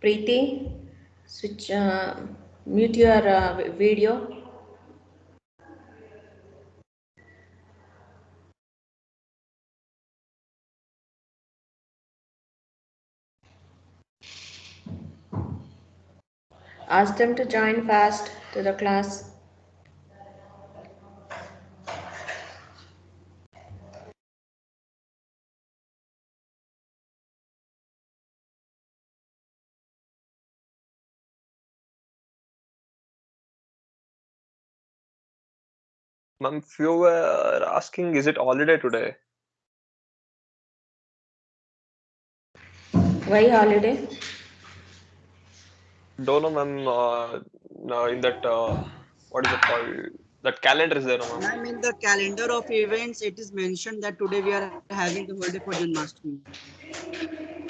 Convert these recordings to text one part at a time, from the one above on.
Preeti, switch, mute your video. Ask them to join fast to the class. Ma'am, few were asking, is it holiday today? Why holiday? Don't know, ma'am. No, in that, what is it called? That calendar is there, no, ma'am. Ma'am, in the calendar of events, it is mentioned that today we are having the holiday for Janmashtami.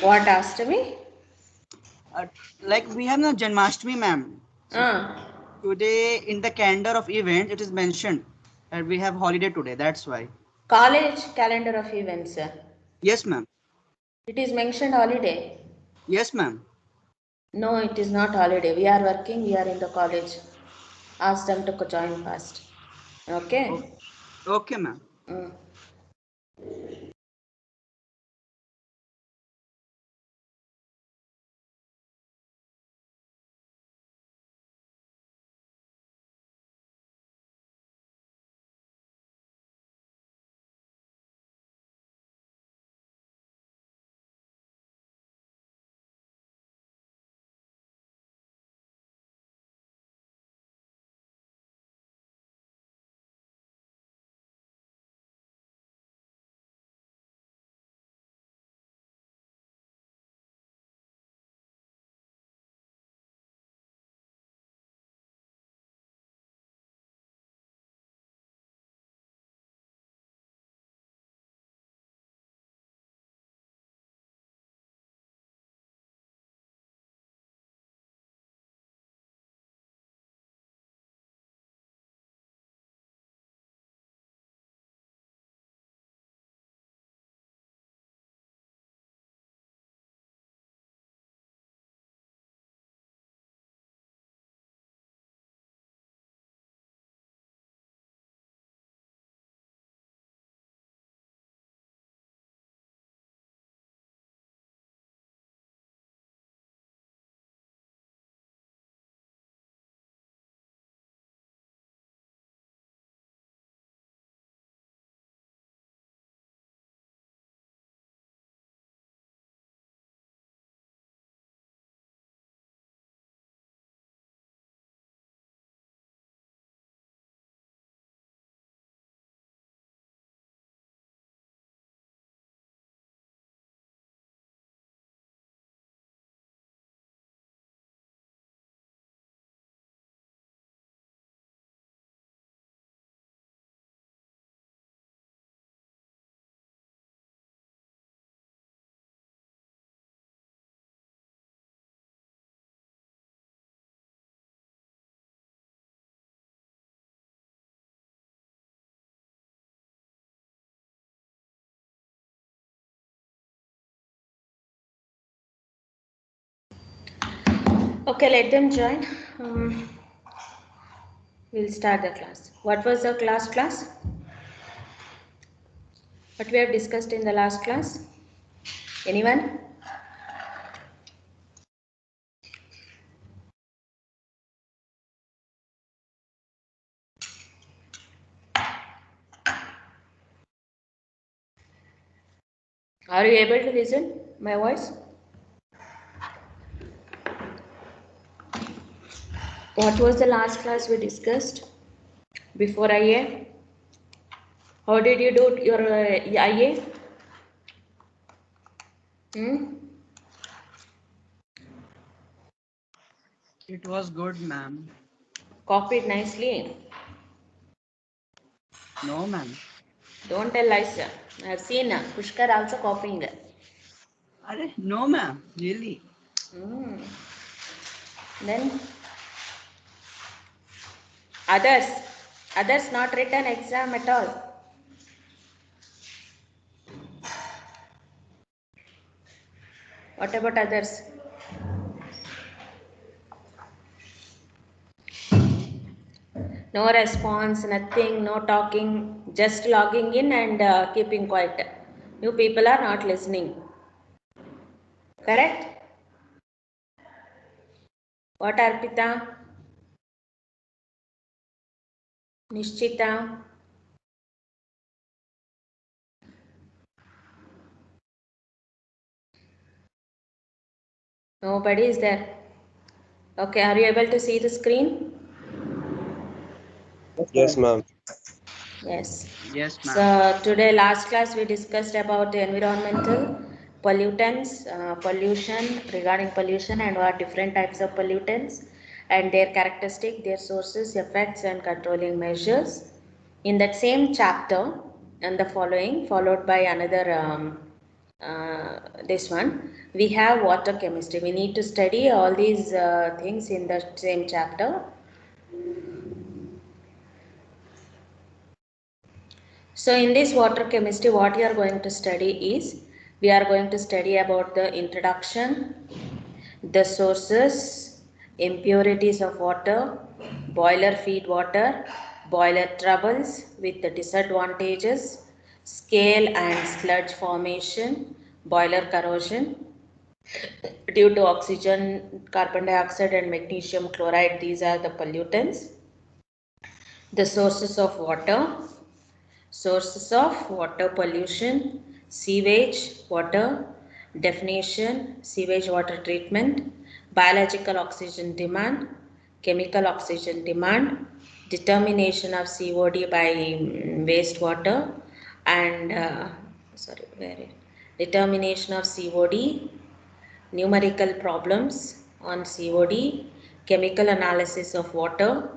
What asked me? Uh, like we have no Janmashtami, ma'am. So today in the calendar of events, it is mentioned that we have holiday today. That's why. College calendar of events. Yes, ma'am. It is mentioned holiday. Yes, ma'am. No, it is not holiday. We are working, we are in the college. Ask them to join fast. Okay? Okay, okay, ma'am. Mm. Okay, let them join. We'll start the class. What was the class? What we have discussed in the last class? Anyone? Are you able to listen my voice? What was the last class we discussed before IA? How did you do your IA? It was good, ma'am. Copied nicely. No, ma'am. Don't tell lies. I have seen Pushkar also copying. No, ma'am. Really. Then others. Others not written exam at all. What about others? No response, nothing, no talking, just logging in and keeping quiet. You people are not listening. Correct? What, Arpita? Nishchita? Nobody is there. Okay, are you able to see the screen? Yes, ma'am. Yes. Yes, ma'am. So today last class we discussed about the environmental pollutants, pollution, regarding pollution and what different types of pollutants and their characteristic, their sources, effects and controlling measures. In that same chapter and the following followed by another this one, we have water chemistry. We need to study all these things in the same chapter. So in this water chemistry, what we are going to study is, we are going to study about the introduction, the sources, impurities of water, boiler feed water, boiler troubles with the disadvantages, scale and sludge formation, boiler corrosion due to oxygen, carbon dioxide and magnesium chloride. These are the pollutants. The sources of water, sources of water pollution, sewage water, definition, sewage water treatment, biological oxygen demand, chemical oxygen demand, determination of COD by wastewater and determination of COD, numerical problems on COD, chemical analysis of water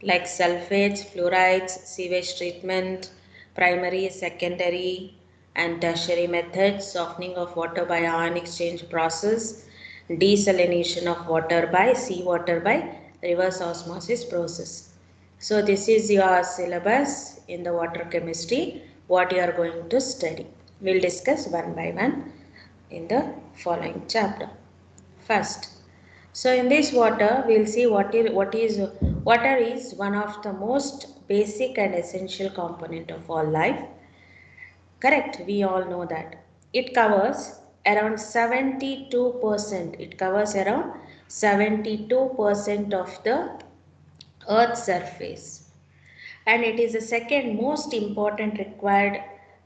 like sulfates, fluorides, sewage treatment, primary, secondary and tertiary methods, softening of water by ion exchange process, desalination of water by seawater by reverse osmosis process. So this is your syllabus in the water chemistry, what you are going to study. We'll discuss one by one in the following chapter. First, so in this water, we'll see water is one of the most basic and essential component of all life. Correct, we all know that. It covers around 72%. It covers around 72% of the Earth's surface. And it is the second most important required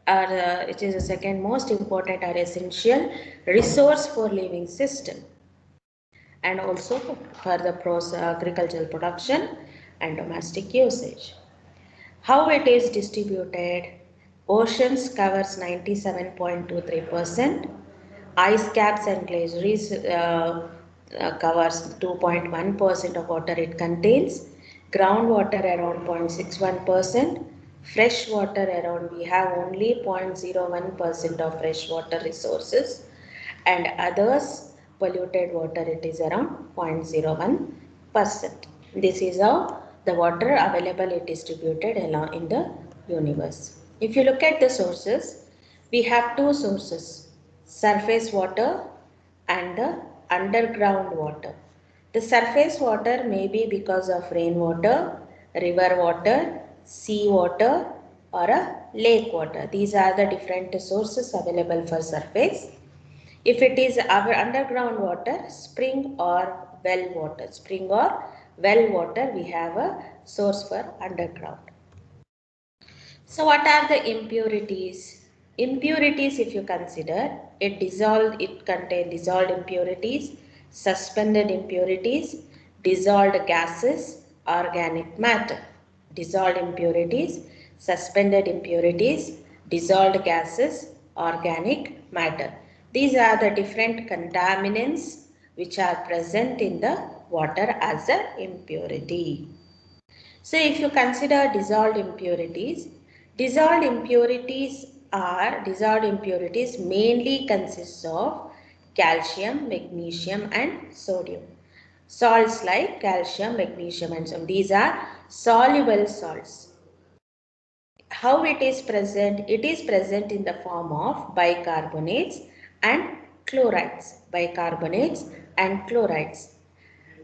it is the second most important or essential resource for living system and also for the agricultural production and domestic usage. How it is distributed? Oceans covers 97.23%, ice caps and glaciers covers 2.1% of water it contains, groundwater around 0.61%, fresh water around we have only 0.01% of fresh water resources and others polluted water it is around 0.01%. This is how the water available is distributed along in the universe. If you look at the sources, we have two sources, surface water and the underground water. The surface water may be because of rainwater, river water, sea water or a lake water. These are the different sources available for surface. If it is our underground water, spring or well water, we have a source for underground. So what are the impurities? Impurities, if you consider, it contains dissolved impurities, suspended impurities, dissolved gases, organic matter. Dissolved impurities, suspended impurities, dissolved gases, organic matter. These are the different contaminants which are present in the water as an impurity. So if you consider dissolved impurities mainly consists of calcium, magnesium and sodium. Salts like calcium, magnesium and sodium. These are soluble salts. How it is present? It is present in the form of bicarbonates and chlorides.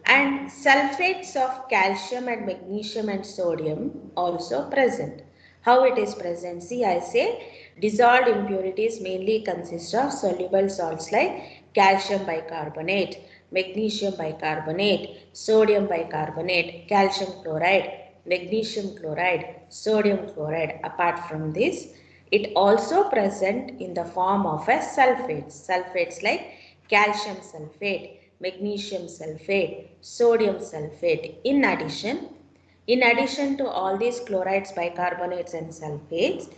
And sulfates of calcium and magnesium and sodium also present. How it is present? See, I say dissolved impurities mainly consist of soluble salts like calcium bicarbonate, magnesium bicarbonate, sodium bicarbonate, calcium chloride, magnesium chloride, sodium chloride. Apart from this, it also present in the form of a sulfates like calcium sulfate, magnesium sulfate, sodium sulfate. In addition to all these chlorides, bicarbonates and sulfates,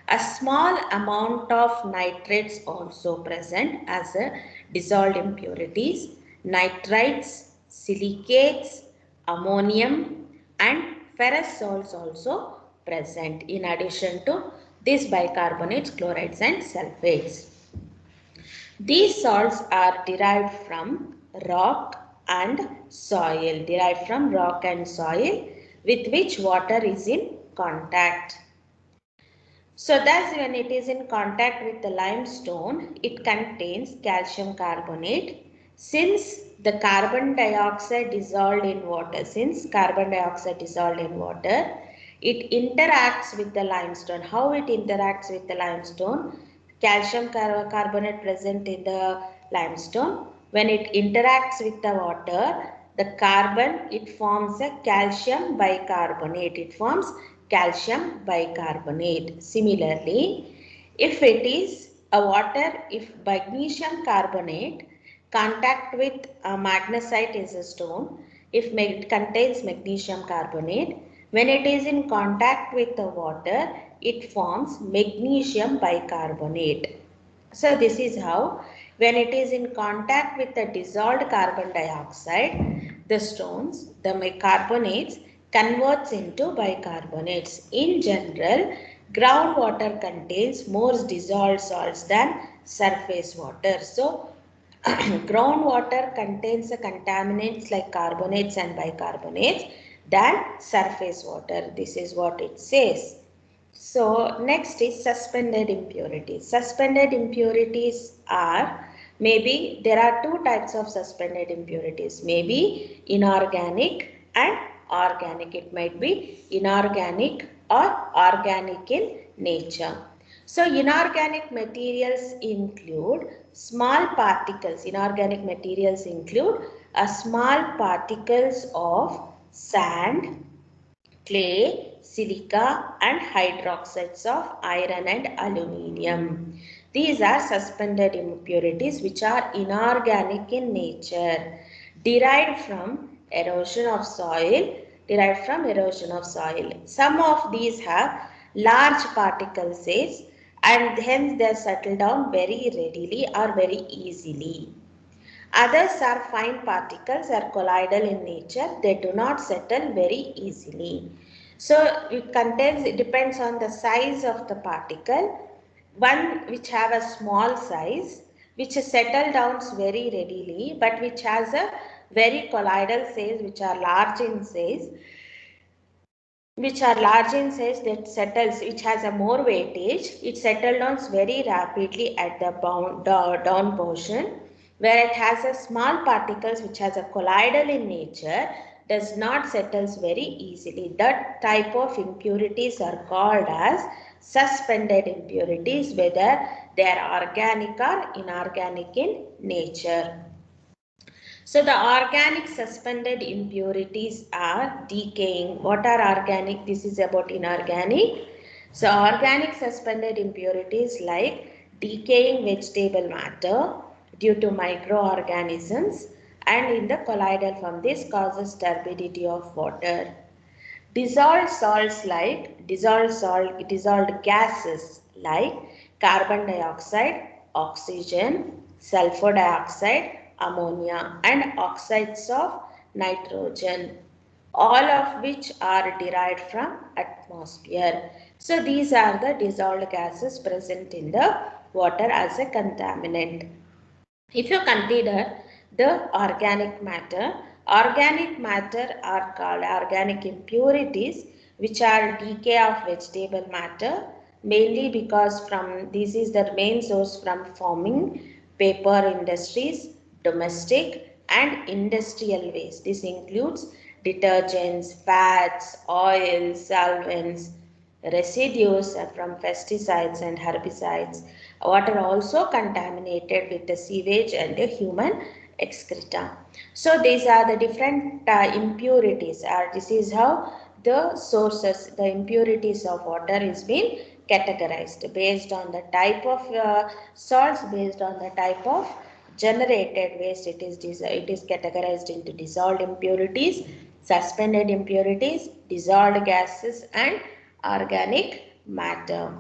a small amount of nitrates also present as a dissolved impurities, nitrites, silicates, ammonium and ferrous salts also present in addition to these bicarbonates, chlorides and sulfates. These salts are derived from rock and soil, with which water is in contact. So thus when it is in contact with the limestone, it contains calcium carbonate. Since carbon dioxide dissolved in water, it interacts with the limestone. How it interacts with the limestone? Calcium carbonate present in the limestone. When it interacts with the water, the carbon, it forms a calcium bicarbonate. Similarly, if it is a water, if magnesium carbonate contact with a magnesite is a stone, if it contains magnesium carbonate, when it is in contact with the water, it forms magnesium bicarbonate. So this is how when it is in contact with the dissolved carbon dioxide, the stones, the carbonates converts into bicarbonates. In general, groundwater contains more dissolved salts than surface water. So groundwater contains the contaminants like carbonates and bicarbonates than surface water. This is what it says. So next is suspended impurities. Suspended impurities are, maybe there are two types of suspended impurities, maybe inorganic and organic. It might be inorganic or organic in nature. So inorganic materials include small particles. Inorganic materials include small particles of sand, clay, silica and hydroxides of iron and aluminium. These are suspended impurities which are inorganic in nature, derived from erosion of soil. Some of these have large particle size and hence they settle down very readily or very easily. Others are fine particles, are colloidal in nature. They do not settle very easily. So it depends on the size of the particle. One which have a small size, which settle down very readily, but which has a very colloidal size, which are large in size, that settles, which has a more weightage, it settles down very rapidly at the down portion, where it has a small particles which has a colloidal in nature, does not settles very easily. That type of impurities are called as suspended impurities, whether they are organic or inorganic in nature. So the organic suspended impurities are decaying. What are organic? This is about inorganic. So organic suspended impurities like decaying vegetable matter due to microorganisms and in the colloidal form. This causes turbidity of water. Dissolved salts like dissolved gases like carbon dioxide, oxygen, sulfur dioxide, ammonia and oxides of nitrogen, all of which are derived from atmosphere. So these are the dissolved gases present in the water as a contaminant. If you consider the organic matter are called organic impurities, which are decay of vegetable matter, mainly because this is the main source from forming paper industries, domestic and industrial waste. This includes detergents, fats, oils, solvents, residues from pesticides and herbicides. Water also contaminated with the sewage and the human excreta. So these are the different impurities, this is how the sources, the impurities of water is being categorized based on the type of salts, based on the type of generated waste. It is categorized into dissolved impurities, suspended impurities, dissolved gases and organic matter.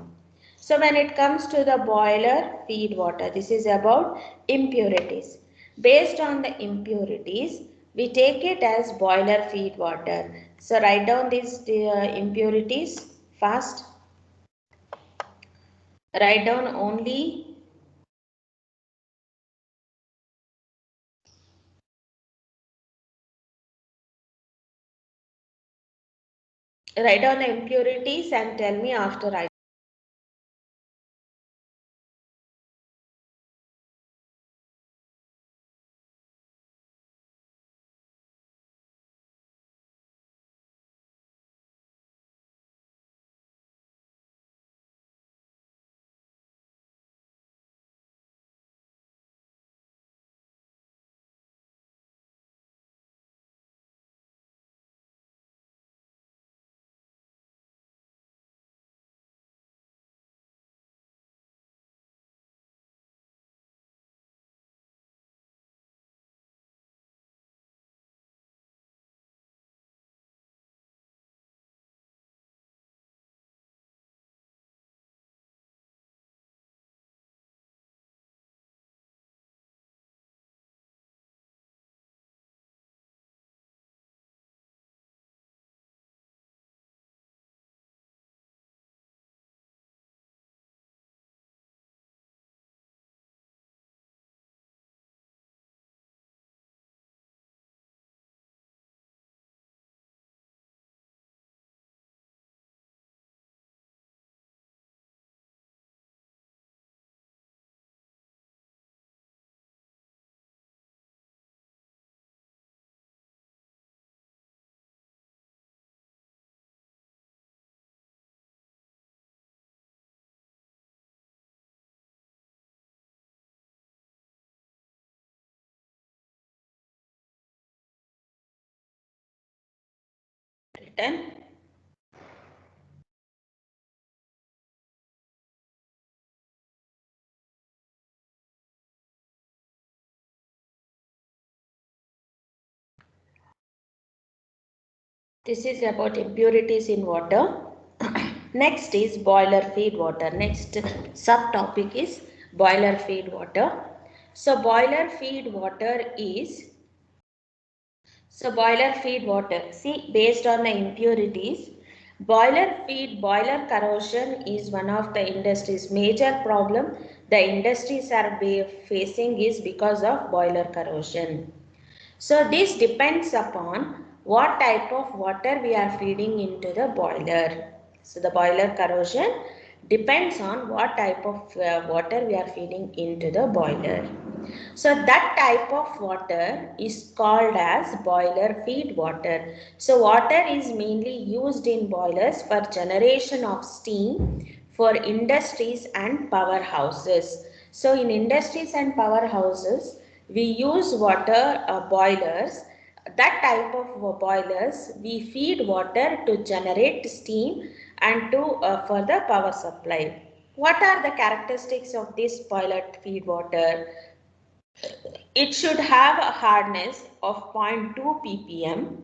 So when it comes to the boiler feed water, this is about impurities. Based on the impurities, we take it as boiler feed water. So write down these impurities fast. Write down only write down the impurities and tell me after I. Written. This is about impurities in water. Next is boiler feed water. Next subtopic is boiler feed water. So boiler feed water is boiler feed water. See, based on the impurities, boiler corrosion is one of the industry's major problem. The industries are facing is because of boiler corrosion. So this depends upon what type of water we are feeding into the boiler. So the boiler corrosion depends on what type of water we are feeding into the boiler. So that type of water is called as boiler feed water. So water is mainly used in boilers for generation of steam for industries and powerhouses. So in industries and powerhouses, we use water boilers. That type of boilers, we feed water to generate steam and to for the power supply. What are the characteristics of this boiler feed water? It should have a hardness of 0.2 ppm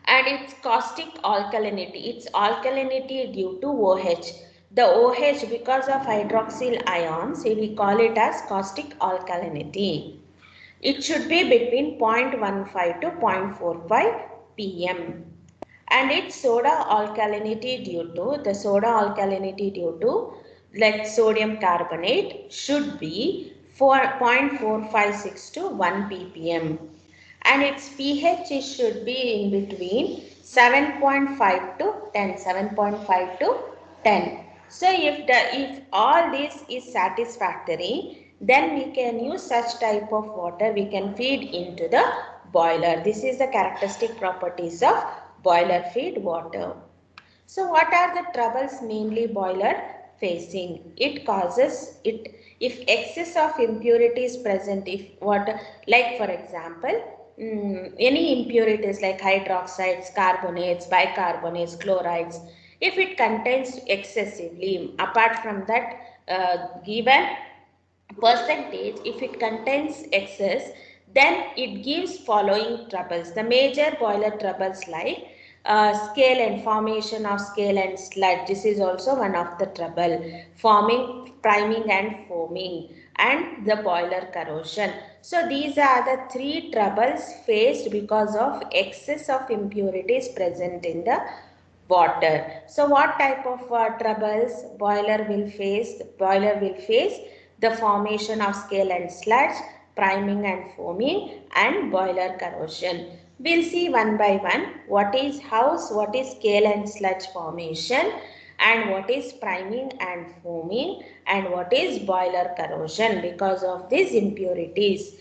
and its caustic alkalinity. Its alkalinity due to OH. The OH, because of hydroxyl ions, we call it as caustic alkalinity. It should be between 0.15 to 0.45 pm. And its soda alkalinity due to like sodium carbonate should be 0.456 to 1 ppm, and its pH should be in between 7.5 to 10, 7.5 to 10. So if all this is satisfactory, then we can use such type of water, we can feed into the boiler. This is the characteristic properties of boiler feed water. So what are the troubles mainly boiler facing? It causes it if excess of impurities present, if water, like for example, any impurities like hydroxides, carbonates, bicarbonates, chlorides, if it contains excessively, apart from that given percentage, if it contains excess, then it gives following troubles. The major boiler troubles like scale and formation of scale and sludge. This is also one of the trouble. Forming, priming and foaming, and the boiler corrosion. So these are the three troubles faced because of excess of impurities present in the water. So what type of troubles boiler will face? Boiler will face the formation of scale and sludge, priming and foaming, and boiler corrosion. We'll see one by one what is scale and sludge formation, and what is priming and foaming, and what is boiler corrosion because of these impurities.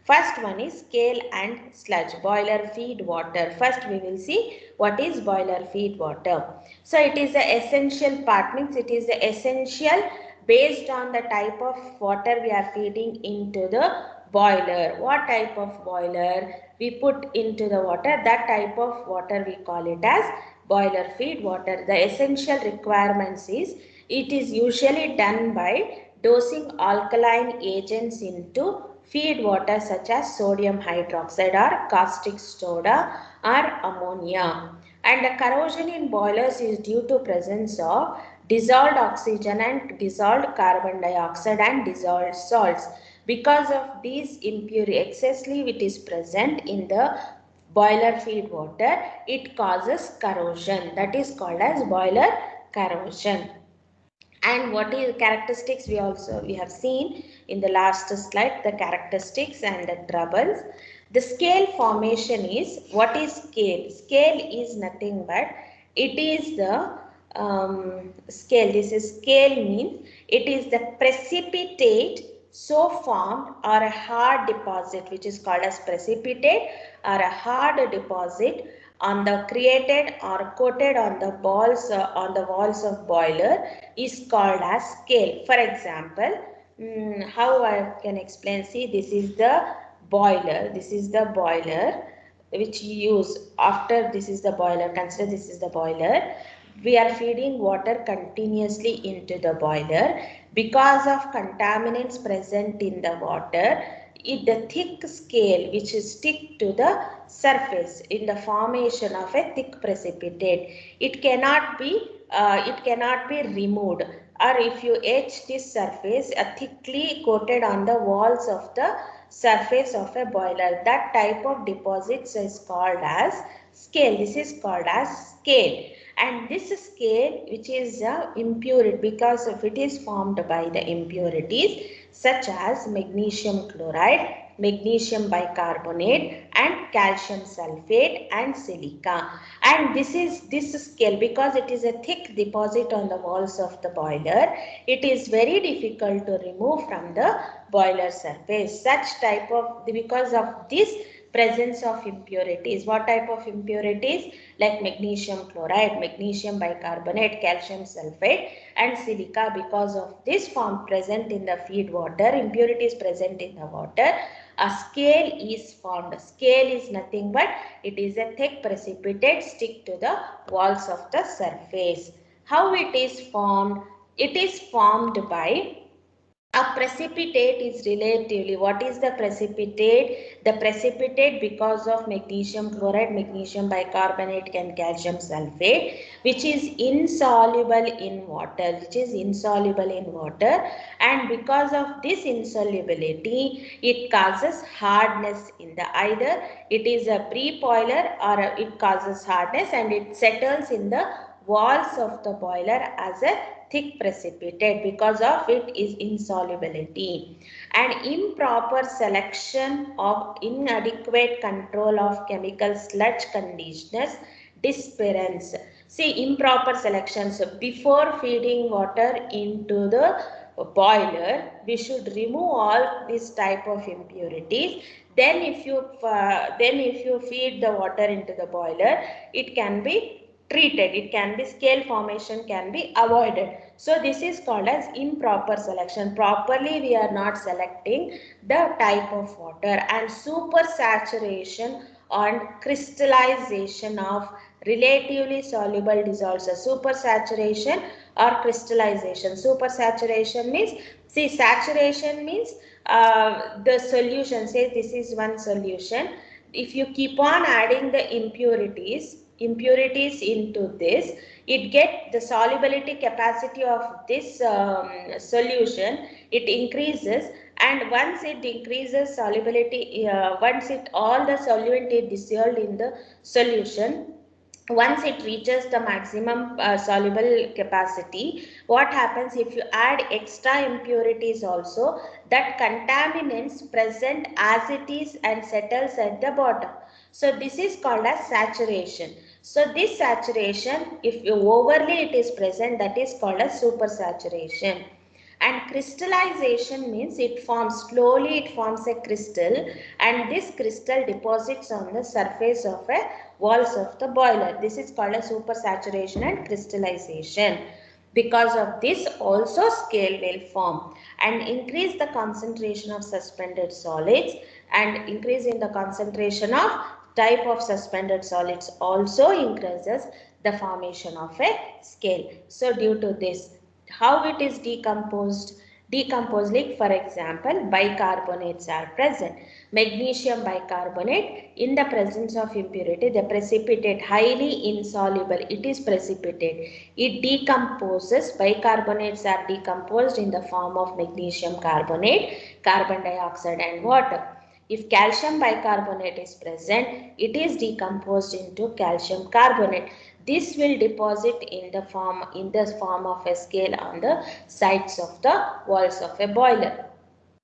First one is scale and sludge, boiler feed water. First we will see what is boiler feed water. So it is the essential part, means it is the essential based on the type of water we are feeding into the boiler. What type of boiler we put into the water, that type of water we call it as boiler feed water. The essential requirements is, it is usually done by dosing alkaline agents into feed water such as sodium hydroxide or caustic soda or ammonia. And the corrosion in boilers is due to presence of dissolved oxygen and dissolved carbon dioxide and dissolved salts. Because of these impurity excessively it is present in the boiler feed water, it causes corrosion. That is called as boiler corrosion. And what is characteristics, we have seen in the last slide the characteristics and the troubles. The scale formation is, what is scale? Scale is nothing but it is the scale. This is scale means it is the precipitate so formed or a hard deposit, which is called as precipitate or a hard deposit on the created or coated on the walls of boiler is called as scale. For example, how I can explain, see, this is the boiler, which you use after, this is the boiler, consider this is the boiler. We are feeding water continuously into the boiler. Because of contaminants present in the water, the thick scale which is stick to the surface in the formation of a thick precipitate, it cannot be removed, or if you etch this surface thickly coated on the walls of the surface of a boiler, that type of deposits is called as scale. This is called as scale. And this scale which is impurity, because of it is formed by the impurities such as magnesium chloride, magnesium bicarbonate, and calcium sulfate and silica. And this scale, because it is a thick deposit on the walls of the boiler, it is very difficult to remove from the boiler surface. Such type of, because of this presence of impurities. What type of impurities? Like magnesium chloride, magnesium bicarbonate, calcium sulfate and silica. Because of this form present in the feed water, impurities present in the water, a scale is formed. Scale is nothing but it is a thick precipitate stick to the walls of the surface. How it is formed? It is formed by a precipitate is relatively, what is the precipitate? The precipitate, because of magnesium chloride, magnesium bicarbonate and calcium sulfate, which is insoluble in water, and because of this insolubility, it causes hardness in the, either it is a pre-boiler or it causes hardness and it settles in the walls of the boiler as a thick precipitate. Because of it is insolubility. And improper selection of inadequate control of chemical sludge conditioners disappearance. See, improper selection. So before feeding water into the boiler, we should remove all this type of impurities. Then if you feed the water into the boiler, it can be treated, it can be, scale formation can be avoided. So this is called as improper selection. Properly we are not selecting the type of water. And super saturation and crystallization of relatively soluble dissolves. Super saturation or crystallization. Super saturation means, see, saturation means the solution, say this is one solution. If you keep on adding the impurities into this, it get the solubility capacity of this solution, it increases. And once it increases solubility, once it all the solvent is dissolved in the solution, once it reaches the maximum soluble capacity, what happens, if you add extra impurities also, that contaminants present as it is and settles at the bottom. So this is called as saturation. So this saturation, if you overly it is present, that is called as supersaturation. And crystallization means it forms slowly, it forms a crystal, and this crystal deposits on the surface of a walls of the boiler. This is called a supersaturation and crystallization. Because of this also scale will form. And increase the concentration of suspended solids, and increase in the concentration of type of suspended solids also increases the formation of a scale. So due to this, how it is decomposed? Like for example, bicarbonates are present. Magnesium bicarbonate, in the presence of impurity, they precipitate, highly insoluble, it is precipitate. It decomposes, bicarbonates are decomposed in the form of magnesium carbonate, carbon dioxide and water. If calcium bicarbonate is present, it is decomposed into calcium carbonate. This will deposit in the form of a scale on the sides of the walls of a boiler.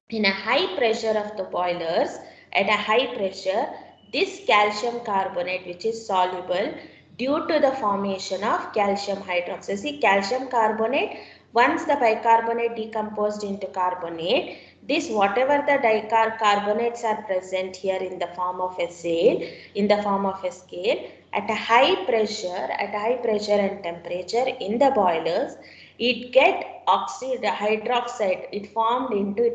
In a high pressure of the boilers, at a high pressure, this calcium carbonate, which is soluble, due to the formation of calcium hydroxide. See, calcium carbonate, once the bicarbonate decomposed into carbonate, this whatever the dicarbonates are present here in the form of a scale, at a high pressure and temperature in the boilers, it get hydroxide, it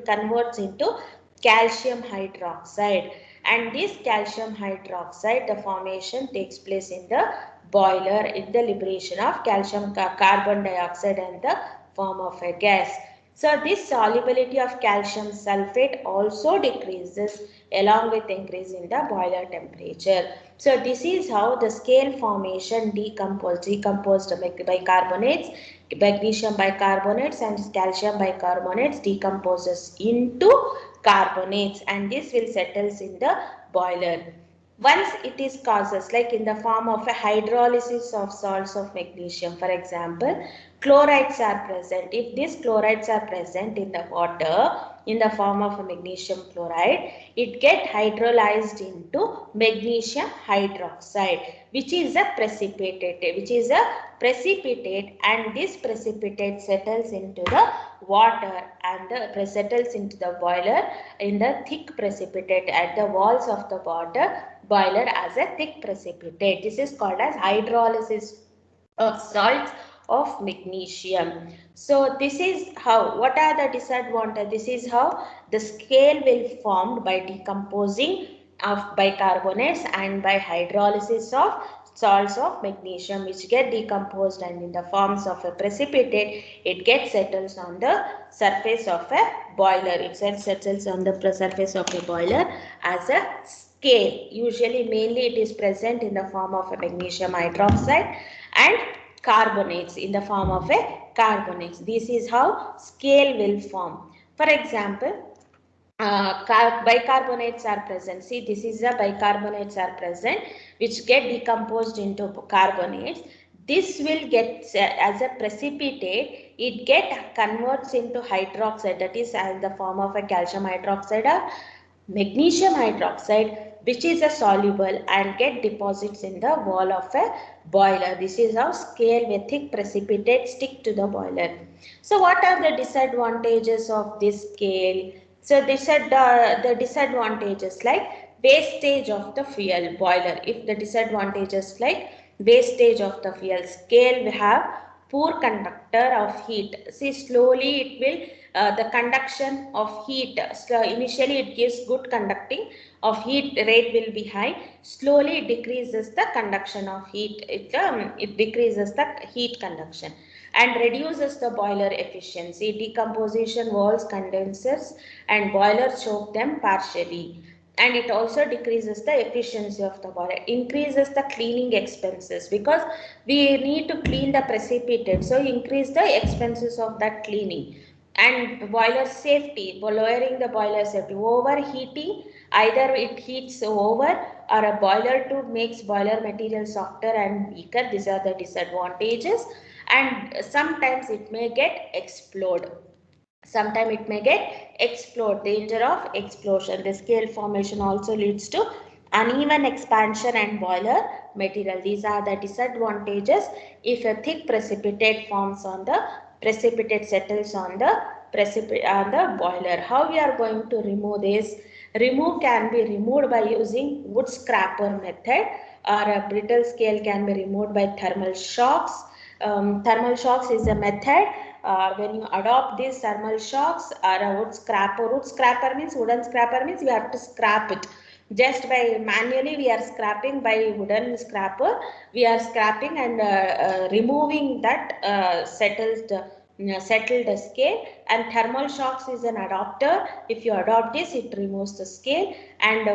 converts into calcium hydroxide. And this calcium hydroxide, the formation takes place in the boiler in the liberation of calcium carbon dioxide and the form of a gas. So this solubility of calcium sulfate also decreases along with increase in the boiler temperature. So this is how the scale formation decomposed bicarbonates, magnesium bicarbonates and calcium bicarbonates decomposes into carbonates, and this will settles in the boiler. Once it is causes, like in the form of a hydrolysis of salts of magnesium, for example, chlorides are present. If these chlorides are present in the water in the form of a magnesium chloride, it get hydrolyzed into magnesium hydroxide, which is a precipitate, and this precipitate settles into the water and settles into the boiler in the thick precipitate at the walls of the boiler as a thick precipitate. This is called as hydrolysis of salts of magnesium. So this is how, what are the disadvantages? This is how the scale will formed by decomposing of bicarbonates and by hydrolysis of salts of magnesium, which get decomposed, and in the forms of a precipitate, it gets settles on the surface of a boiler. It settles on the surface of a boiler as a scale. Usually, mainly it is present in the form of a magnesium hydroxide and carbonates in the form of a carbonates. This is how scale will form. For example, bicarbonates are present. See, this is the bicarbonates are present, which get decomposed into carbonates. This will get as a precipitate, it get converts into hydroxide, that is as the form of a calcium hydroxide or magnesium hydroxide. which is a soluble and get deposits in the wall of a boiler. This is how scale with thick precipitate stick to the boiler. So what are the disadvantages of this scale? So the disadvantages like wastage of the fuel boiler. If the disadvantages like wastage of the fuel, scale we have poor conductor of heat. See, slowly it will the conduction of heat. So initially it gives good conducting of heat, rate will be high. Slowly it decreases the conduction of heat. It decreases the heat conduction and reduces the boiler efficiency. Decomposition walls, condensers and boilers choke them partially. And it also decreases the efficiency of the boiler, increases the cleaning expenses because we need to clean the precipitate, so increase the expenses of that cleaning. And boiler safety, lowering the boiler safety. Overheating, either it heats over or a boiler tube makes boiler material softer and weaker. These are the disadvantages, and sometimes it may get explode. Sometimes it may get explode, danger of explosion. The scale formation also leads to uneven expansion and boiler material. These are the disadvantages if a thick precipitate forms on the precipitate settles on the boiler. How we are going to remove this? Remove can be removed by using wood scraper method, or a brittle scale can be removed by thermal shocks. Thermal shocks is a method. When you adopt these thermal shocks or a wood scraper means wooden scraper means we have to scrap it. Just by manually we are scrapping by wooden scraper. We are scrapping and removing that settled scale. And thermal shocks is an adapter. If you adopt this, it removes the scale. And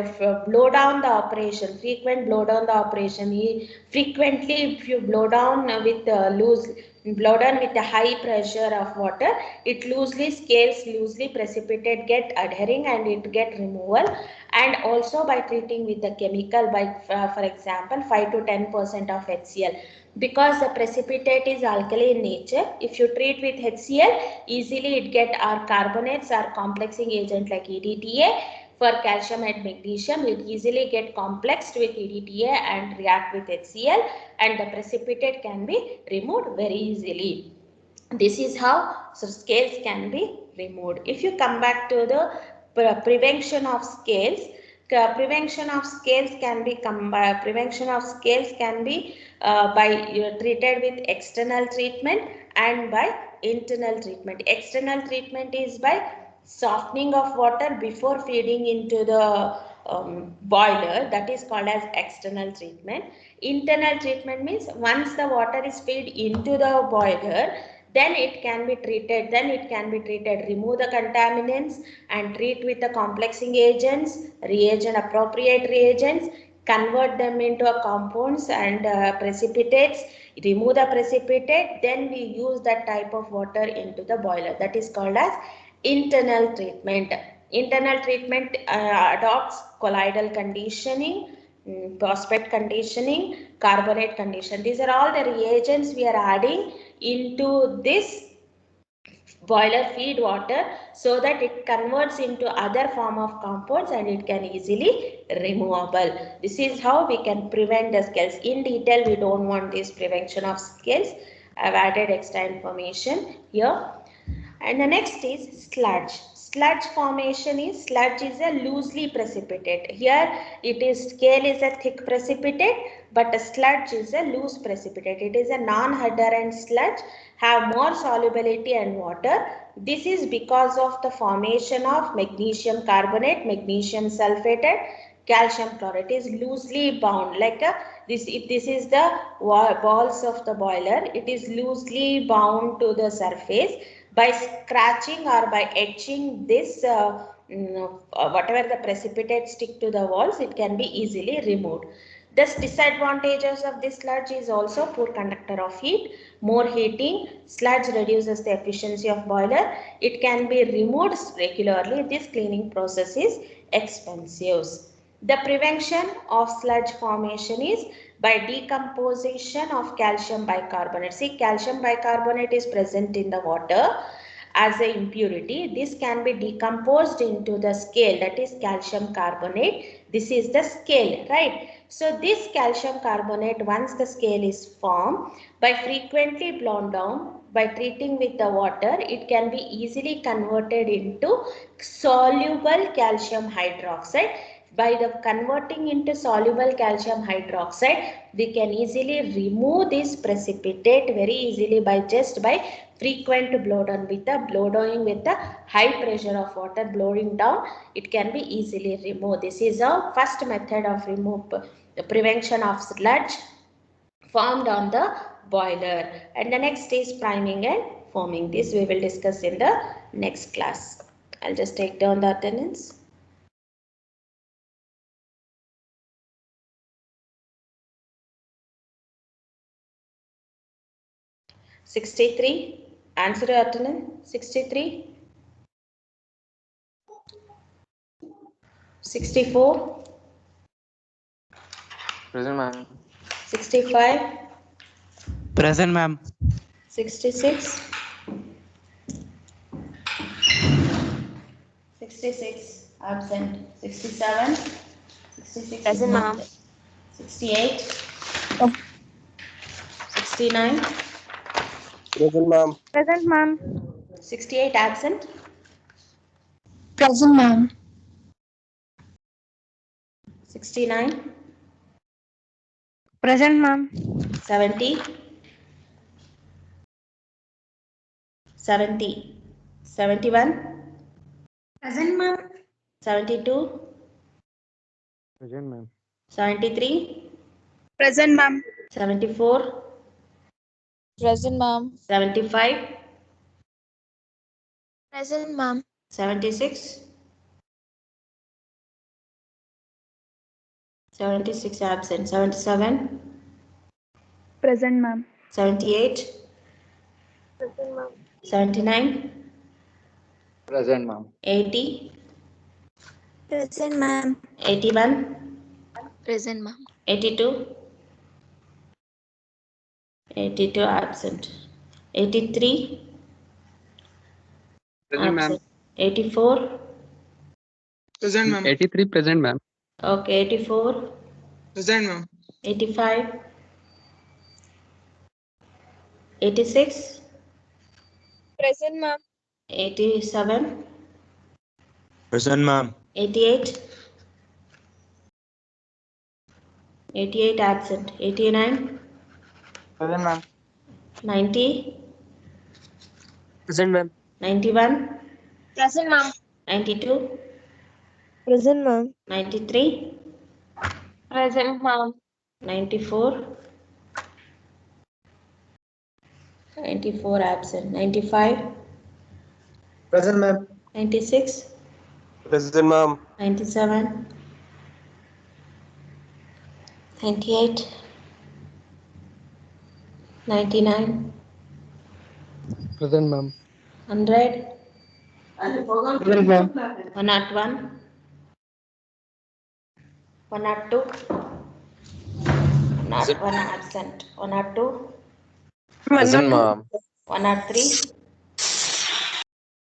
blow down the operation, frequent blow down the operation. Frequently, if you blow down with blow down with a high pressure of water, it loosely scales, loosely precipitate get adhering and it get removal. And also by treating with the chemical by for example 5 to 10% of HCl, because the precipitate is alkali in nature. If you treat with HCl, easily it get our carbonates or complexing agent like EDTA. For calcium and magnesium, it easily get complexed with EDTA and react with HCl, and the precipitate can be removed very easily. This is how scales can be removed. If you come back to the prevention of scales, prevention of scales can be treated with external treatment and by internal treatment. External treatment is by softening of water before feeding into the boiler, that is called as external treatment. Internal treatment means once the water is fed into the boiler, then it can be treated. Remove the contaminants and treat with the complexing agents, appropriate reagents, convert them into a compounds and precipitates, remove the precipitate, then we use that type of water into the boiler. That is called as internal treatment. Internal treatment adopts colloidal conditioning, phosphate conditioning, carbonate condition. These are all the reagents we are adding into this boiler feed water so that it converts into other form of compounds and it can easily removable. This is how we can prevent the scales. In detail, we don't want this prevention of scales. I've added extra information here. And the next is sludge. Sludge is a loosely precipitate. Here scale is a thick precipitate, but a sludge is a loose precipitate. It is a non-adherent sludge, have more solubility and water. This is because of the formation of magnesium carbonate, magnesium sulfated, calcium chloride. It is loosely bound like this is the balls of the boiler. It is loosely bound to the surface. By scratching or by etching this whatever the precipitate stick to the walls, it can be easily removed. The disadvantages of this sludge is also poor conductor of heat, more heating. Sludge reduces the efficiency of boiler. It can be removed regularly. This cleaning process is expensive. The prevention of sludge formation is by decomposition of calcium bicarbonate. See, calcium bicarbonate is present in the water as an impurity. This can be decomposed into the scale, that is calcium carbonate. This is the scale, right? So this calcium carbonate, once the scale is formed, by frequently blown down, by treating with the water, it can be easily converted into soluble calcium hydroxide. By the converting into soluble calcium hydroxide, we can easily remove this precipitate very easily by frequent blow down with the high pressure of water blowing down. It can be easily removed. This is our first method of prevention of sludge formed on the boiler. And the next is priming and foaming. This we will discuss in the next class. I'll just take down the attendance. $63. Answer your attendance. 63. 64. Present, ma'am. 65. Present, ma'am. 66. 66. Absent. 67. 66. Present, ma'am. 68. 69. Present, ma'am. Present, ma'am. 68. Absent. Present, ma'am. 69. Present, ma'am. 70. 70. 71. Present, ma'am. 72. Present, ma'am. 73. Present, ma'am. 74. Present, ma'am. 75. Present, ma'am. 76. 76 absent. 77. Present, ma'am. 78. Present, ma'am. 79. Present, ma'am. 80. Present, ma'am. 81. Present, ma'am. 82. 82 absent. 83. Present, ma'am. Absent. 84. Present, ma'am. 83 present, ma'am. Okay, 84. Present, ma'am. 85. 86. Present, ma'am. 87. Present, ma'am. 88. 88 absent. 89. Present, ma'am. 90. Present, ma'am. 91. Present, ma'am. 92. Present, ma'am. 93. Present, ma'am. 94. 94 absent. 95. Present, ma'am. 96. Present, ma'am. 97. 98. 99. Present, ma'am. 100. Present, ma'am. 101. 102. 101 absent. 102. Present, ma'am. 103.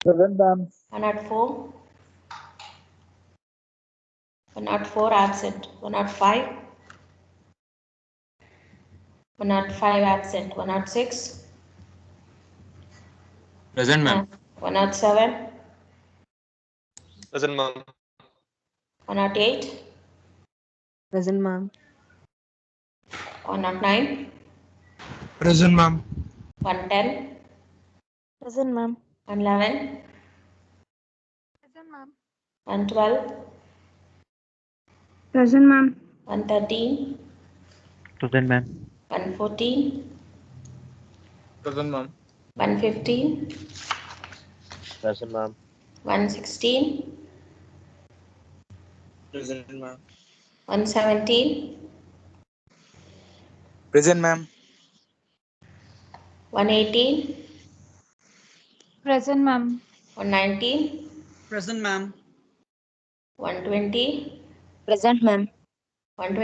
Present, ma'am. 104. 104 absent. 105. 105 absent. 106. Present, ma'am. 107. Present, ma'am. 108. Present, ma'am. 109. Present, ma'am. 110. Present, ma'am. 111. Present, ma'am. 112. Present, ma'am. 113. Present, ma'am. 114. Present, ma'am. 115. Present, ma'am. 116. Present, ma'am. 117. Present, ma'am. 118. Present, ma'am. 119. Present, ma'am. 120. Present, ma'am. 120.